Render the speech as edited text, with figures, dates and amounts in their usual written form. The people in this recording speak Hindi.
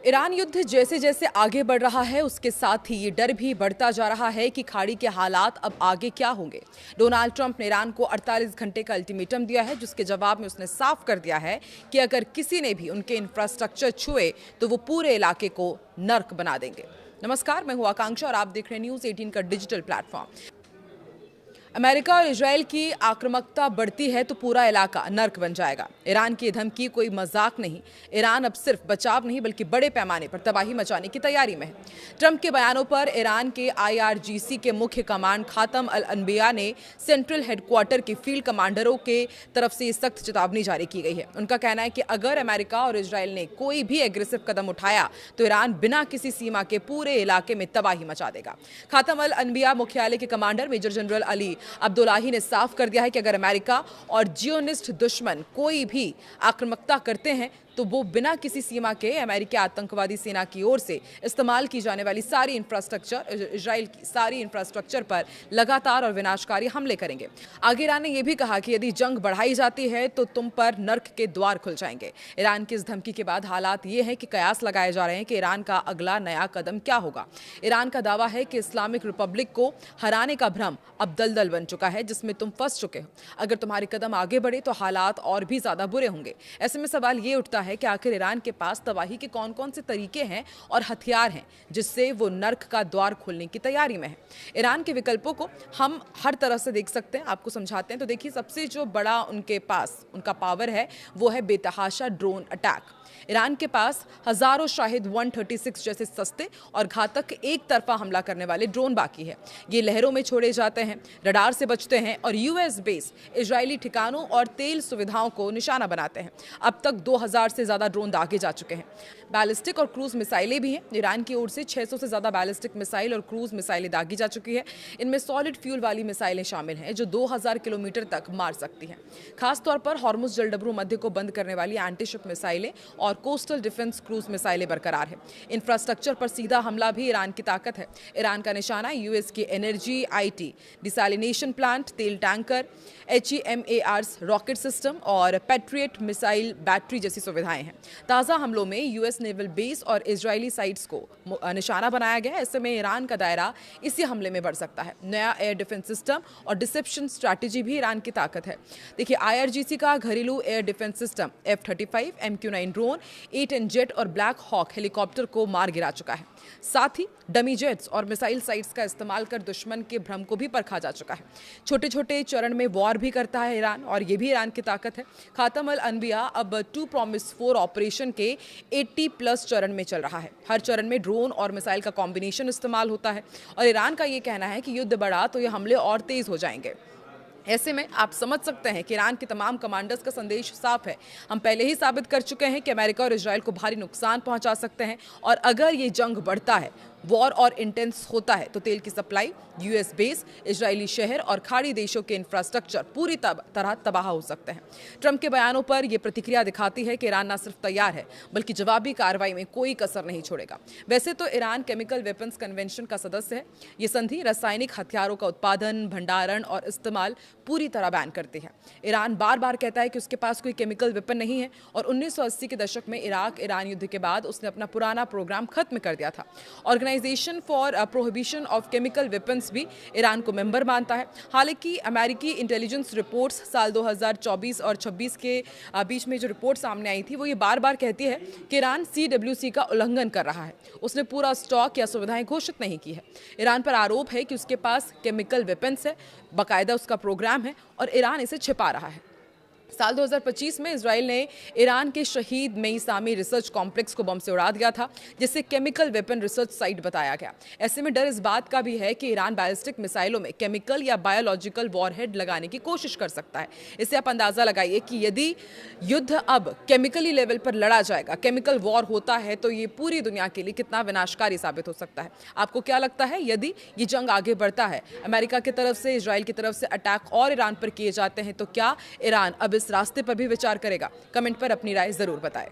ईरान युद्ध जैसे जैसे आगे बढ़ रहा है उसके साथ ही ये डर भी बढ़ता जा रहा है कि खाड़ी के हालात अब आगे क्या होंगे। डोनाल्ड ट्रंप ने ईरान को 48 घंटे का अल्टीमेटम दिया है, जिसके जवाब में उसने साफ कर दिया है कि अगर किसी ने भी उनके इंफ्रास्ट्रक्चर छुए तो वो पूरे इलाके को नर्क बना देंगे। नमस्कार, मैं हूं आकांक्षा और आप देख रहे हैं न्यूज़ 18 का डिजिटल प्लेटफॉर्म। अमेरिका और इजराइल की आक्रामकता बढ़ती है तो पूरा इलाका नर्क बन जाएगा। ईरान की धमकी कोई मजाक नहीं। ईरान अब सिर्फ बचाव नहीं बल्कि बड़े पैमाने पर तबाही मचाने की तैयारी में है। ट्रंप के बयानों पर ईरान के IRGC के मुख्य कमांड खातम अल अनबिया ने सेंट्रल हेडक्वार्टर के फील्ड कमांडरों के तरफ से सख्त चेतावनी जारी की गई है। उनका कहना है कि अगर अमेरिका और इजराइल ने कोई भी एग्रेसिव कदम उठाया तो ईरान बिना किसी सीमा के पूरे इलाके में तबाही मचा देगा। खातम अल अनबिया मुख्यालय के commander major general Ali Abdullahi ने साफ कर दिया है कि अगर अमेरिका और जियोनिस्ट दुश्मन कोई भी आक्रामकता करते हैं तो वो बिना किसी सीमा के अमेरिकी आतंकवादी सेना की ओर से इस्तेमाल की जाने वाली सारी इंफ्रास्ट्रक्चर, इजराइल की सारी इंफ्रास्ट्रक्चर पर लगातार और विनाशकारी हमले करेंगे। आगे ईरान ने यह भी कहा कि यदि जंग बढ़ाई जाती है तो तुम पर नर्क के द्वार खुल जाएंगे। ईरान की इस धमकी के बाद हालात ये हैं कि कयास लगाए जा रहे हैं कि ईरान का अगला नया कदम क्या होगा। ईरान का दावा है कि इस्लामिक रिपब्लिक को हराने का भ्रम अब दलदल बन चुका है जिसमें तुम फंस चुके हो। अगर तुम्हारे कदम आगे बढ़े तो हालात और भी ज्यादा बुरे होंगे। ऐसे में सवाल ये उठता है कि आखिर ईरान के पास तबाही के कौन कौन से तरीके हैं और हथियार हैं जिससे वो नर्क का द्वार खोलने की तैयारी में है। ईरान के विकल्पों को हम हर तरह से देख सकते हैं, आपको समझाते हैं। तो देखिए, सबसे जो बड़ा उनके पास उनका पावर है वो है बेतहाशा ड्रोन अटैक। ईरान के पास हजारों शाहिद 136 जैसे सस्ते और घातक एक तरफा हमला करने वाले ड्रोन बाकी है। ये लहरों में छोड़े जाते हैं, रडार से बचते हैं और US बेस इजरायली ठिकानों और तेल सुविधाओं को निशाना बनाते हैं। अब तक 2000 से ज्यादा ड्रोन दागे जा चुके हैं। बैलिस्टिक और क्रूज मिसाइलें भी हैं। ईरान की ओर से 600 से ज्यादा बैलिस्टिक मिसाइल और क्रूज मिसाइलें दागी जा चुकी है। इनमें सॉलिड फ्यूल वाली मिसाइलें शामिल हैं जो 2000 किलोमीटर तक मार सकती हैं। खासतौर पर हॉर्मुज जलडबरू मध्य को बंद करने वाली एंटीशिप मिसाइलें और कोस्टल डिफेंस क्रूज मिसाइलें बरकरार है। इंफ्रास्ट्रक्चर पर सीधा हमला भी ईरान की ताकत है। ईरान का निशाना US के एनर्जी, IT, डिसैलिनेशन प्लांट, तेल टैंकर, HEMARs, रॉकेट सिस्टम और पैट्रियट मिसाइल बैटरी जैसी सुविधाएं हैं। ताज़ा हमलों में US नेवल बेस और इजरायली साइट्स को निशाना बनाया गया है। ऐसे में ईरान का दायरा इसी हमले में बढ़ सकता है। नया एयर डिफेंस सिस्टम और डिसेप्शन स्ट्रैटेजी भी ईरान की ताकत है। देखिए, IRGC का घरेलू air defence system F-35, MQ-9 drone, A-10 jet और ब्लैक हॉक हेलीकॉप्टर को मार गिरा चुका है। साथ ही डमी जेट्स और मिसाइल साइट्स का इस्तेमाल कर दुश्मन के भ्रम को भी परखा जा चुका है। छोटे छोटे चरण में वॉर भी करता है ईरान और ये भी ईरान की ताकत है। खातम अल अनबिया अब 2 Promise 4 ऑपरेशन के 80+ चरण में चल रहा है। हर चरण में ड्रोन और मिसाइल का कॉम्बिनेशन इस्तेमाल होता है और ईरान का ये कहना है कि युद्ध बढ़ा तो ये हमले और तेज हो जाएंगे। ऐसे में आप समझ सकते हैं कि ईरान के तमाम कमांडर्स का संदेश साफ है। हम पहले ही साबित कर चुके हैं कि अमेरिका और इजराइल को भारी नुकसान पहुंचा सकते हैं और अगर ये जंग बढ़ता है, वॉर और इंटेंस होता है तो तेल की सप्लाई, US बेस, इजरायली शहर और खाड़ी देशों के इंफ्रास्ट्रक्चर पूरी तरह तबाह हो सकते हैं। ट्रंप के बयानों पर यह प्रतिक्रिया दिखाती है कि ईरान न सिर्फ तैयार है बल्कि जवाबी कार्रवाई में कोई कसर नहीं छोड़ेगा। वैसे तो ईरान केमिकल वेपन्स कन्वेंशन का सदस्य है। ये संधि रासायनिक हथियारों का उत्पादन, भंडारण और इस्तेमाल पूरी तरह बैन करती है। ईरान बार बार कहता है कि उसके पास कोई केमिकल वेपन नहीं है और 1980 के दशक में इराक ईरान युद्ध के बाद उसने अपना पुराना प्रोग्राम खत्म कर दिया था। Organisation for prohibition of chemical weapons भी ईरान को मेंबर मानता है। हालांकि अमेरिकी इंटेलिजेंस रिपोर्ट्स साल 2024 और 26 के बीच में जो रिपोर्ट सामने आई थी वो ये बार बार कहती है कि ईरान CWC का उल्लंघन कर रहा है। उसने पूरा स्टॉक या सुविधाएं घोषित नहीं की है। ईरान पर आरोप है कि उसके पास केमिकल वेपन्स है, बाकायदा उसका प्रोग्राम है और ईरान इसे छिपा रहा है। साल 2025 में इजराइल ने ईरान के शहीद मेईसामी रिसर्च कॉम्प्लेक्स को बम से उड़ा दिया था, जिसे केमिकल वेपन रिसर्च साइट बताया गया। ऐसे में डर इस बात का भी है कि ईरान बैलिस्टिक मिसाइलों में केमिकल या बायोलॉजिकल वॉरहेड लगाने की कोशिश कर सकता है। इससे आप अंदाजा लगाइए कि यदि युद्ध अब केमिकली लेवल पर लड़ा जाएगा, केमिकल वॉर होता है, तो ये पूरी दुनिया के लिए कितना विनाशकारी साबित हो सकता है। आपको क्या लगता है, यदि ये जंग आगे बढ़ता है, अमेरिका की तरफ से, इजराइल की तरफ से अटैक और ईरान पर किए जाते हैं, तो क्या ईरान अब इस रास्ते पर भी विचार करेगा? कमेंट पर अपनी राय जरूर बताएं।